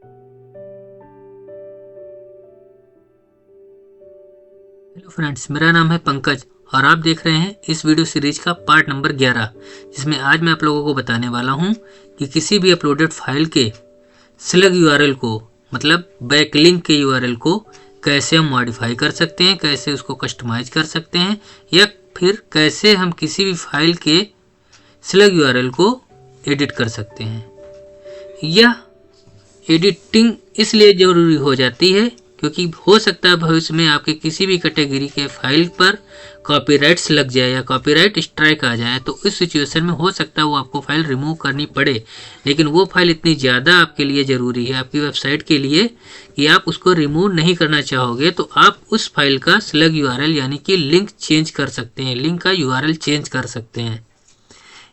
Hello friends, मेरा नाम है पंकज और आप देख रहे हैं इस वीडियो सीरीज का पार्ट नंबर 11, जिसमें आज मैं आप लोगों को बताने वाला हूं कि किसी भी अपलोडेड फाइल के स्लग यूआरएल को, मतलब बैकलिंक के यूआरएल को कैसे हम मॉडिफाई कर सकते हैं, कैसे उसको कस्टमाइज कर सकते हैं, या फिर कैसे हम किसी भी फाइल के स्लग यूआरएल को एडिट कर सकते हैं। यह एडिटिंग इसलिए ज़रूरी हो जाती है क्योंकि हो सकता है भविष्य में आपके किसी भी कैटेगरी के फाइल पर कॉपीराइट्स लग जाए या कॉपीराइट स्ट्राइक आ जाए, तो इस सिचुएशन में हो सकता है वो आपको फाइल रिमूव करनी पड़े। लेकिन वो फाइल इतनी ज़्यादा आपके लिए ज़रूरी है आपकी वेबसाइट के लिए कि आप उसको रिमूव नहीं करना चाहोगे, तो आप उस फाइल का स्लग यूआरएल यानी कि लिंक चेंज कर सकते हैं, लिंक का यूआरएल चेंज कर सकते हैं।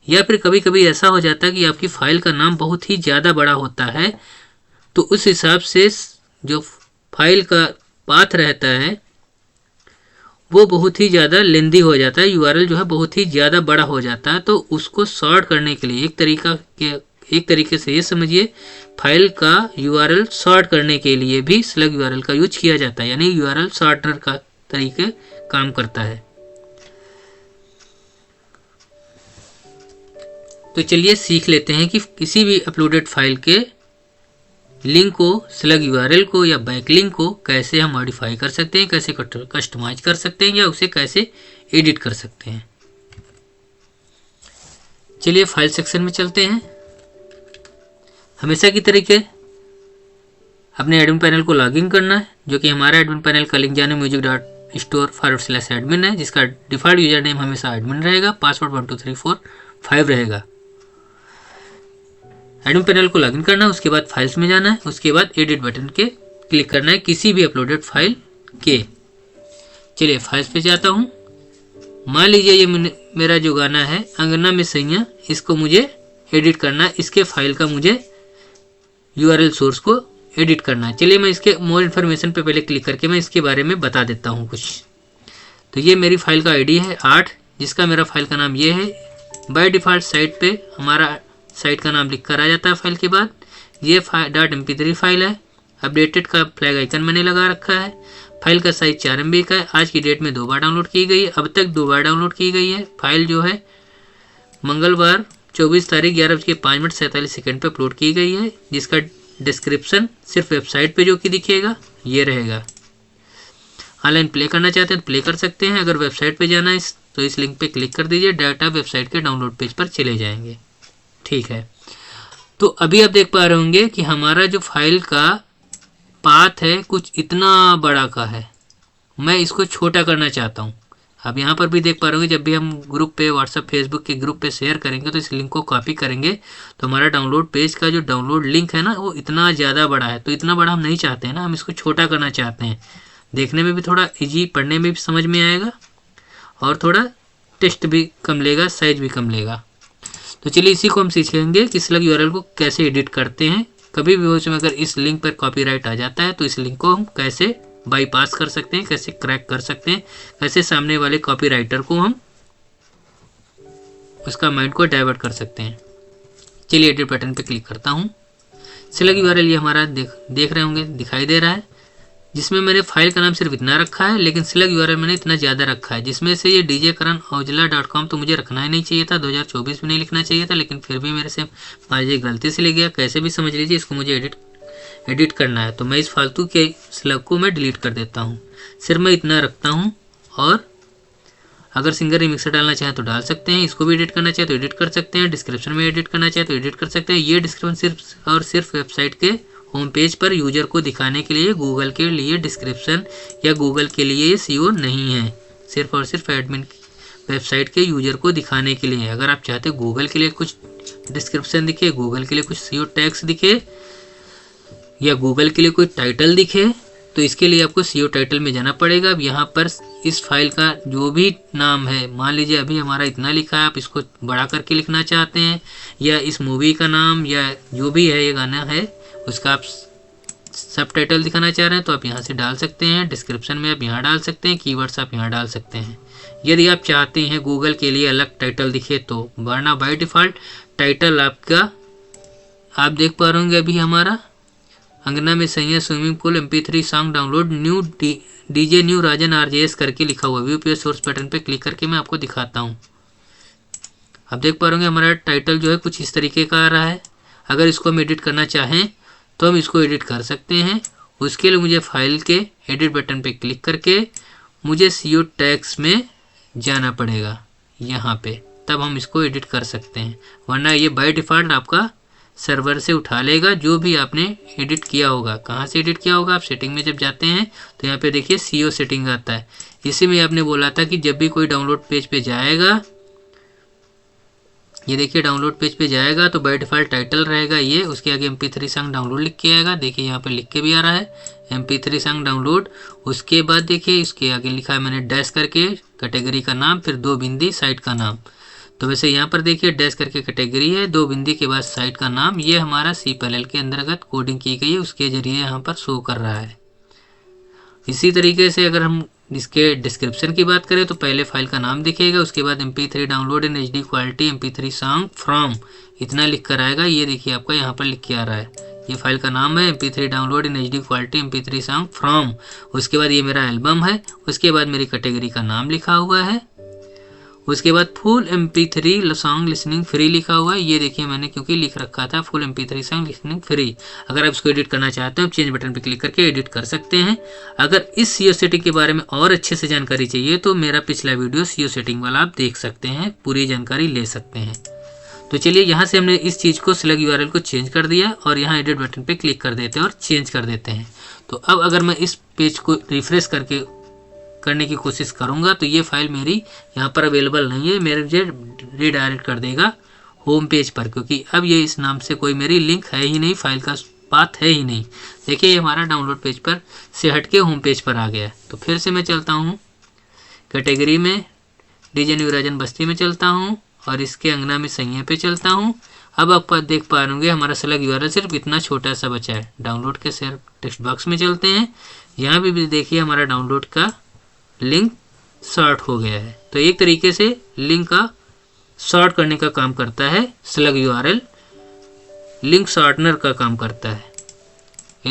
या फिर कभी कभी ऐसा हो जाता है कि आपकी फाइल का नाम बहुत ही ज़्यादा बड़ा होता है, तो उस हिसाब से जो फाइल का पाथ रहता है वो बहुत ही ज़्यादा लेंदी हो जाता है, यूआरएल जो है बहुत ही ज़्यादा बड़ा हो जाता है। तो उसको शॉर्ट करने के लिए एक तरीके से ये समझिए, फाइल का यूआरएल शॉर्ट करने के लिए भी स्लग यूआरएल का यूज किया जाता है, यानी यूआरएल शॉर्टनर का तरीके काम करता है। तो चलिए सीख लेते हैं कि किसी भी अपलोडेड फाइल के लिंक को, स्लग यूआरएल को या बैकलिंक को कैसे हम मॉडिफाई कर सकते हैं, कैसे कस्टमाइज कर सकते हैं, या उसे कैसे एडिट कर सकते हैं। चलिए फाइल सेक्शन में चलते हैं। हमेशा की तरीके अपने एडमिन पैनल को लॉगिन करना है, जो कि हमारा एडमिन पैनल का लिंक जाने music.store/admin है, जिसका डिफॉल्ट यूजर नेम हमेशा एडमिन रहेगा, पासवर्ड 12345 रहेगा। एडमिन पैनल को लॉगिन करना है, उसके बाद फाइल्स में जाना है, उसके बाद एडिट बटन के क्लिक करना है किसी भी अपलोडेड फाइल के। चलिए फाइल्स पे जाता हूँ। मान लीजिए ये मेरा जो गाना है अंगना में सैया, इसको मुझे एडिट करना है, इसके फाइल का मुझे यूआरएल सोर्स को एडिट करना है। चलिए मैं इसके मोर इन्फॉर्मेशन पे पहले क्लिक करके मैं इसके बारे में बता देता हूँ कुछ। तो ये मेरी फाइल का आईडी है 8, जिसका मेरा फाइल का नाम ये है। बाय डिफ़ॉल्ट साइट पे हमारा साइट का नाम लिख कर आ जाता है फाइल के बाद। ये .mp3 फाइल है। अपडेटेड का फ्लैग आइकन मैंने लगा रखा है। फाइल का साइज 4 MB का है। आज की डेट में 2 बार डाउनलोड की गई है, अब तक 2 बार डाउनलोड की गई है। फाइल जो है मंगलवार 24 तारीख 11:47 पे अपलोड की गई है, जिसका डिस्क्रिप्शन सिर्फ वेबसाइट पे जो कि दिखेगा ये रहेगा। ऑनलाइन प्ले करना चाहते हैं तो प्ले कर सकते हैं। अगर वेबसाइट पे जाना है तो इस लिंक पे क्लिक कर दीजिए, डाटा वेबसाइट के डाउनलोड पेज पर चले जाएंगे। ठीक है, तो अभी आप देख पा रहे होंगे कि हमारा जो फाइल का पाथ है कुछ इतना बड़ा का है। मैं इसको छोटा करना चाहता हूँ। अब यहाँ पर भी देख पा रहे होंगे, जब भी हम ग्रुप पे, व्हाट्सएप फेसबुक के ग्रुप पे शेयर करेंगे तो इस लिंक को कॉपी करेंगे तो हमारा डाउनलोड पेज का जो डाउनलोड लिंक है ना, वो इतना ज़्यादा बड़ा है। तो इतना बड़ा हम नहीं चाहते हैं ना, हम इसको छोटा करना चाहते हैं। देखने में भी थोड़ा ईजी, पढ़ने में भी समझ में आएगा और थोड़ा टेस्ट भी कम लेगा, साइज भी कम लेगा। तो चलिए इसी को हम सीखेंगे कि स्लग यूआरएल को कैसे एडिट करते हैं। कभी भी भविष्य में अगर इस लिंक पर कॉपीराइट आ जाता है तो इस लिंक को हम कैसे बाईपास कर सकते हैं, कैसे क्रैक कर सकते हैं, कैसे सामने वाले कॉपीराइटर को हम उसका माइंड को डाइवर्ट कर सकते हैं। चलिए एडिट बटन पे क्लिक करता हूँ। स्लग यूआरएल ये हमारा देख रहे होंगे, दिखाई दे रहा है, जिसमें मैंने फाइल का नाम सिर्फ इतना रखा है, लेकिन स्लग यूआरएल मैंने इतना ज़्यादा रखा है, जिसमें से ये djkaranojla.com तो मुझे रखना ही नहीं चाहिए था, 2024 में नहीं लिखना चाहिए था, लेकिन फिर भी मेरे से मान लीजिए गलती से ले गया। कैसे भी समझ लीजिए, इसको मुझे एडिट करना है, तो मैं इस फालतू के स्लग को मैं डिलीट कर देता हूँ। सिर्फ मैं इतना रखता हूँ। और अगर सिंगल रिमिक्सर डालना चाहें तो डाल सकते हैं, इसको भी एडिट करना चाहे तो एडिट कर सकते हैं, डिस्क्रिप्शन में एडिट करना चाहे तो एडिट कर सकते हैं। ये डिस्क्रिप्शन सिर्फ और सिर्फ वेबसाइट के होम पेज पर यूजर को दिखाने के लिए, गूगल के लिए डिस्क्रिप्शन या गूगल के लिए SEO नहीं है, सिर्फ और सिर्फ एडमिन वेबसाइट के यूजर को दिखाने के लिए। अगर आप चाहते हैं गूगल के लिए कुछ डिस्क्रिप्शन दिखे, गूगल के लिए कुछ SEO टैग्स दिखे या गूगल के लिए कोई टाइटल दिखे, तो इसके लिए आपको SEO टाइटल में जाना पड़ेगा। अब यहाँ पर इस फाइल का जो भी नाम है, मान लीजिए अभी हमारा इतना लिखा है, आप इसको बड़ा करके लिखना चाहते हैं, या इस मूवी का नाम या जो भी है ये गाना है उसका आप सब टाइटल दिखाना चाह रहे हैं तो आप यहाँ से डाल सकते हैं। डिस्क्रिप्शन में आप यहाँ डाल सकते हैं, कीवर्ड्स आप यहाँ डाल सकते हैं। यदि आप चाहते हैं गूगल के लिए अलग टाइटल दिखे तो, वरना बाय डिफ़ॉल्ट टाइटल आपका आप देख पा रहे होंगे अभी हमारा अंगना में सैया swimming pool MP3 song download new DJ new Rajan RJS करके लिखा हुआ। व्यू पेज सोर्स बटन पे क्लिक करके मैं आपको दिखाता हूँ। आप देख पा रहे होंगे हमारा टाइटल जो है कुछ इस तरीके का आ रहा है। अगर इसको हम एडिट करना चाहें तो हम इसको एडिट कर सकते हैं। उसके लिए मुझे फाइल के एडिट बटन पे क्लिक करके मुझे CO टैग्स में जाना पड़ेगा यहाँ पे, तब हम इसको एडिट कर सकते हैं, वरना ये बाय डिफ़ॉल्ट आपका सर्वर से उठा लेगा जो भी आपने एडिट किया होगा। कहाँ से एडिट किया होगा, आप सेटिंग में जब जाते हैं तो यहाँ पे देखिए CO सेटिंग आता है। इसी में आपने बोला था कि जब भी कोई डाउनलोड पेज पे जाएगा, ये देखिए डाउनलोड पेज पे जाएगा तो बाय डिफ़ॉल्ट टाइटल रहेगा ये, उसके आगे MP3 सॉन्ग डाउनलोड लिख के आएगा। देखिए यहाँ पे लिख के भी आ रहा है MP3 सॉन्ग डाउनलोड। उसके बाद देखिए इसके आगे लिखा है मैंने डैश करके कैटेगरी का नाम, फिर 2 बिंदी साइट का नाम। तो वैसे यहाँ पर देखिए डैश करके कैटेगरी है, 2 बिंदी के बाद साइट का नाम। ये हमारा CPLL के अंतर्गत कोडिंग की गई है, उसके जरिए यहाँ पर शो कर रहा है। इसी तरीके से अगर हम इसके डिस्क्रिप्शन की बात करें तो पहले फाइल का नाम दिखेगा, उसके बाद MP3 download in HD quality MP3 song from इतना लिख कर आएगा। ये देखिए आपका यहाँ पर लिख के आ रहा है, ये फाइल का नाम है MP3 download in HD quality MP3 song from. उसके बाद ये मेरा एल्बम है, उसके बाद मेरी कैटेगरी का नाम लिखा हुआ है, उसके बाद full MP3 song listening free लिखा हुआ है। ये देखिए मैंने क्योंकि लिख रखा था full MP3 song listening free. अगर आप इसको एडिट करना चाहते हो चेंज बटन पर क्लिक करके एडिट कर सकते हैं। अगर इस CO सेटिंग के बारे में और अच्छे से जानकारी चाहिए तो मेरा पिछला वीडियो CO सेटिंग वाला आप देख सकते हैं, पूरी जानकारी ले सकते हैं। तो चलिए यहाँ से हमने इस चीज़ को स्लग URL को चेंज कर दिया और यहाँ एडिट बटन पे क्लिक कर देते हैं और चेंज कर देते हैं। तो अब अगर मैं इस पेज को रिफ्रेश करने की कोशिश करूँगा तो ये फाइल मेरी यहाँ पर अवेलेबल नहीं है, मेरे मुझे रीडायरेक्ट कर देगा होम पेज पर, क्योंकि अब ये इस नाम से कोई मेरी लिंक है ही नहीं, फाइल का पाथ है ही नहीं। देखिए ये हमारा डाउनलोड पेज पर से हटके होम पेज पर आ गया। तो फिर से मैं चलता हूँ कैटेगरी में, डीजे न्यू राजन बस्ती में चलता हूँ और इसके अंगना में सैया पे चलता हूँ। अब आप देख पा रहे हमारा स्लग URL सिर्फ इतना छोटा सा बचा है। डाउनलोड के सिर्फ टेक्स्ट बॉक्स में चलते हैं, यहाँ भी देखिए हमारा डाउनलोड का लिंक शॉर्ट हो गया है। तो एक तरीके से लिंक का शॉर्ट करने का काम करता है स्लग URL, लिंक शॉर्टनर का काम करता है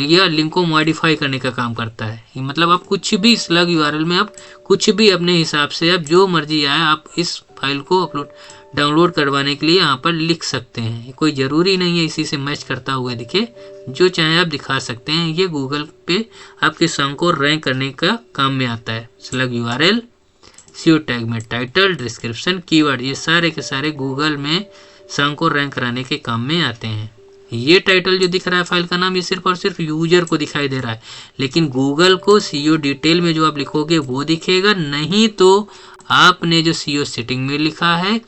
या लिंक को मॉडिफाई करने का काम करता है। मतलब आप कुछ भी स्लग URL में आप कुछ भी अपने हिसाब से आप जो मर्जी आए आप इस फाइल को डाउनलोड करवाने के लिए यहाँ पर लिख सकते हैं। कोई ज़रूरी नहीं है इसी से मैच करता हुआ दिखे, जो चाहे आप दिखा सकते हैं। ये गूगल पे आपके सॉन्ग को रैंक करने का काम में आता है। स्लग URL, CO टैग में टाइटल, डिस्क्रिप्शन, कीवर्ड, ये सारे के सारे गूगल में सॉन्ग को रैंक कराने के काम में आते हैं। ये टाइटल जो दिख रहा है फाइल का नाम, ये सिर्फ और सिर्फ यूजर को दिखाई दे रहा है, लेकिन गूगल को CO डिटेल में जो आप लिखोगे वो दिखेगा, नहीं तो आपने जो CO सेटिंग में लिखा है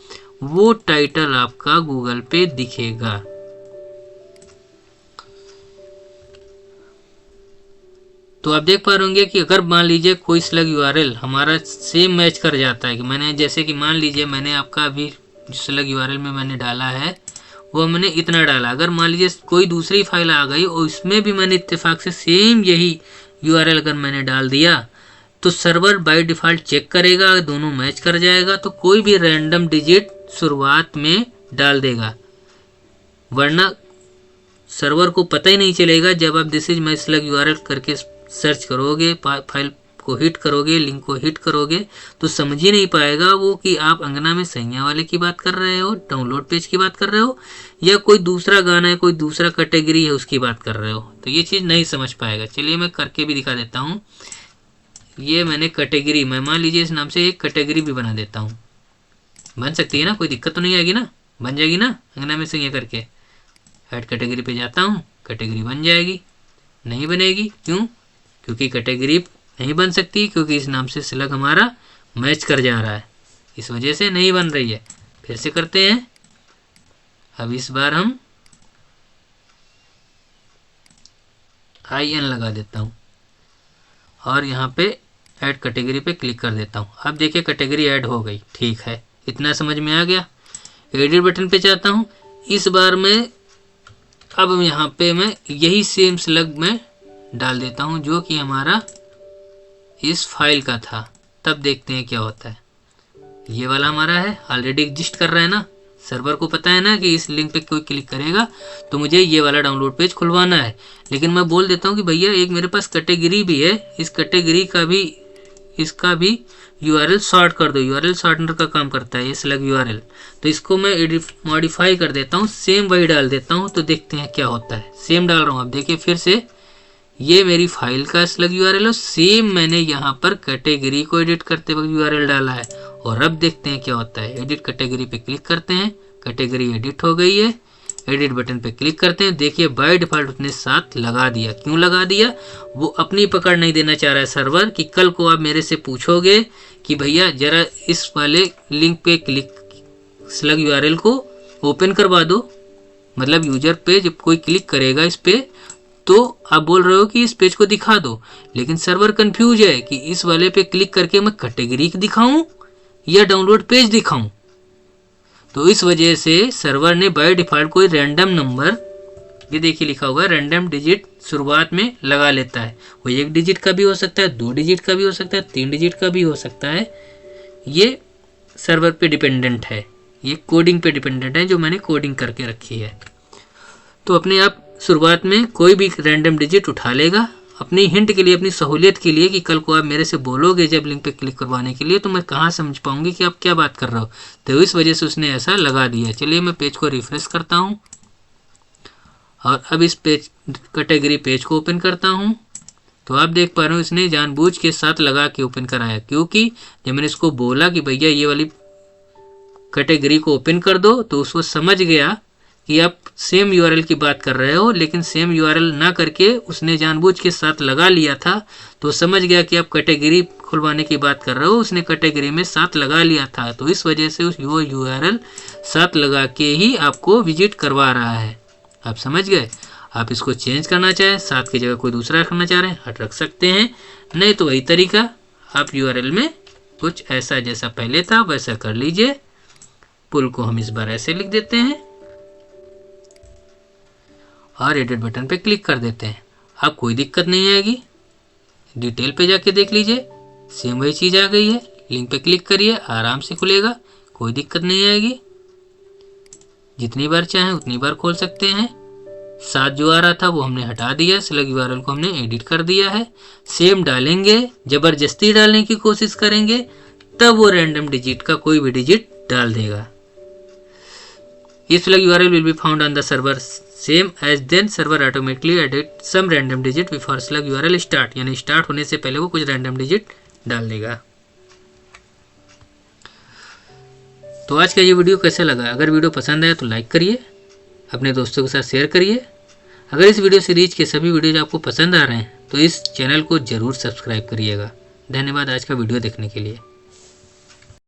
वो टाइटल आपका गूगल पे दिखेगा। तो आप देख पा रहे होंगे कि अगर मान लीजिए कोई स्लग URL हमारा सेम मैच कर जाता है, कि मैंने जैसे कि मान लीजिए मैंने आपका अभी स्लग URL में मैंने डाला है वो मैंने इतना डाला, अगर मान लीजिए कोई दूसरी फाइल आ गई और इसमें भी मैंने इत्तेफाक से सेम यही URL अगर मैंने डाल दिया तो सर्वर बाय डिफ़ॉल्ट चेक करेगा, दोनों मैच कर जाएगा तो कोई भी रैंडम डिजिट शुरुआत में डाल देगा, वरना सर्वर को पता ही नहीं चलेगा। जब आप this is my slug URL करके सर्च करोगे, फाइल को हिट करोगे, लिंक को हिट करोगे तो समझ ही नहीं पाएगा वो कि आप अंगना में सैया वाले की बात कर रहे हो, डाउनलोड पेज की बात कर रहे हो, या कोई दूसरा गाना है, कोई दूसरा कैटेगरी है उसकी बात कर रहे हो। तो ये चीज़ नहीं समझ पाएगा। चलिए मैं करके भी दिखा देता हूँ। ये मैंने कैटेगरी, मैं मान लीजिए इस नाम से एक कैटेगरी भी बना देता हूँ, बन सकती है ना, कोई दिक्कत तो नहीं आएगी ना, बन जाएगी ना अंगना में सैया करके। ऐड कैटेगरी पे जाता हूँ, कैटेगरी बन जाएगी, नहीं बनेगी क्यों? क्योंकि कैटेगरी नहीं बन सकती, क्योंकि इस नाम से स्लग हमारा मैच कर जा रहा है, इस वजह से नहीं बन रही है। फिर से करते हैं। अब इस बार हम IN लगा देता हूँ और यहाँ पे ऐड कैटेगरी पे क्लिक कर देता हूँ। अब देखिए कैटेगरी ऐड हो गई, ठीक है, इतना समझ में आ गया। एडिट बटन पे जाता हूँ, इस बार मैं अब यहाँ पे मैं यही सेम स्लग में डाल देता हूँ जो कि हमारा इस फाइल का था। तब देखते हैं क्या होता है। ये वाला हमारा है, ऑलरेडी एग्जिस्ट कर रहा है ना, सर्वर को पता है ना कि इस लिंक पे कोई क्लिक करेगा तो मुझे ये वाला डाउनलोड पेज खुलवाना है। लेकिन मैं बोल देता हूँ कि भैया एक मेरे पास कैटेगरी भी है, इस कैटेगरी का भी इसका भी URL शॉर्ट कर दो। URL शॉर्टनर का काम करता है ये स्लग URL। तो इसको मैं मॉडिफाई कर देता हूँ, सेम वही डाल देता हूँ, तो देखते हैं क्या होता है। सेम डाल रहा हूँ, अब देखिए फिर से ये मेरी फाइल का स्लग URL है, सेम मैंने यहाँ पर कैटेगरी को एडिट करते वक्त URL डाला है। और अब देखते हैं क्या होता है। एडिट कैटेगरी पे क्लिक करते हैं, कैटेगरी एडिट हो गई है। एडिट बटन पे क्लिक करते हैं, देखिए बाय डिफॉल्ट उसने 7 लगा दिया। क्यों लगा दिया? वो अपनी पकड़ नहीं देना चाह रहा है सर्वर कि कल को आप मेरे से पूछोगे कि भैया जरा इस वाले लिंक पे क्लिक स्लग URL को ओपन करवा दो। मतलब यूजर पे जब कोई क्लिक करेगा इस पे तो आप बोल रहे हो कि इस पेज को दिखा दो, लेकिन सर्वर कंफ्यूज है कि इस वाले पे क्लिक करके मैं कैटेगरी दिखाऊं या डाउनलोड पेज दिखाऊं। तो इस वजह से सर्वर ने बाय डिफॉल्ट कोई रैंडम नंबर, ये देखिए लिखा हुआ है रैंडम डिजिट शुरुआत में लगा लेता है। वो 1 डिजिट का भी हो सकता है, 2 डिजिट का भी हो सकता है, 3 डिजिट का भी हो सकता है। ये सर्वर पे डिपेंडेंट है, ये कोडिंग पे डिपेंडेंट है जो मैंने कोडिंग करके रखी है। तो अपने आप शुरुआत में कोई भी रैंडम डिजिट उठा लेगा अपनी हिंट के लिए, अपनी सहूलियत के लिए कि कल को आप मेरे से बोलोगे जब लिंक पे क्लिक करवाने के लिए तो मैं कहाँ समझ पाऊंगी कि आप क्या बात कर रहे हो। तो इस वजह से उसने ऐसा लगा दिया। चलिए मैं पेज को रिफ्रेश करता हूँ और अब इस पेज कैटेगरी पेज को ओपन करता हूँ। तो आप देख पा रहे हो इसने जानबूझ के साथ लगा के ओपन कराया, क्योंकि जब मैंने इसको बोला कि भैया ये वाली कैटेगरी को ओपन कर दो तो उसको समझ गया कि आप सेम URL की बात कर रहे हो, लेकिन सेम URL ना करके उसने जानबूझ के साथ लगा लिया था। तो समझ गया कि आप कैटेगरी खुलवाने की बात कर रहे हो, उसने कैटेगरी में 7 लगा लिया था। तो इस वजह से उस URL 7 लगा के ही आपको विजिट करवा रहा है। आप समझ गए? आप इसको चेंज करना चाहें, 7 की जगह कोई दूसरा रखना चाह रहे हैं, हट रख सकते हैं, नहीं तो वही तरीका आप URL में कुछ ऐसा जैसा पहले था वैसा कर लीजिए। पुल को हम इस बार ऐसे लिख देते हैं और एडिट बटन पे क्लिक कर देते हैं। अब कोई दिक्कत नहीं आएगी, डिटेल पे जाके देख लीजिए, सेम वही चीज़ आ गई है। लिंक पे क्लिक करिए, आराम से खुलेगा, कोई दिक्कत नहीं आएगी। जितनी बार चाहें उतनी बार खोल सकते हैं। 7 जो आ रहा था वो हमने हटा दिया, स्लग URL को हमने एडिट कर दिया है। सेम डालेंगे, ज़बरदस्ती डालने की कोशिश करेंगे तब वो रैंडम डिजिट का कोई भी डिजिट डाल देगा। If slug URL will be found on the server same as then server automatically edit some random digit before slug URL start, यानी स्टार्ट होने से पहले वो कुछ रैंडम डिजिट डाल देगा। तो आज का ये वीडियो कैसा लगा? अगर वीडियो पसंद आया तो लाइक करिए, अपने दोस्तों के साथ शेयर करिए। अगर इस वीडियो सीरीज के सभी वीडियोज आपको पसंद आ रहे हैं तो इस चैनल को जरूर सब्सक्राइब करिएगा। धन्यवाद आज का वीडियो देखने के लिए।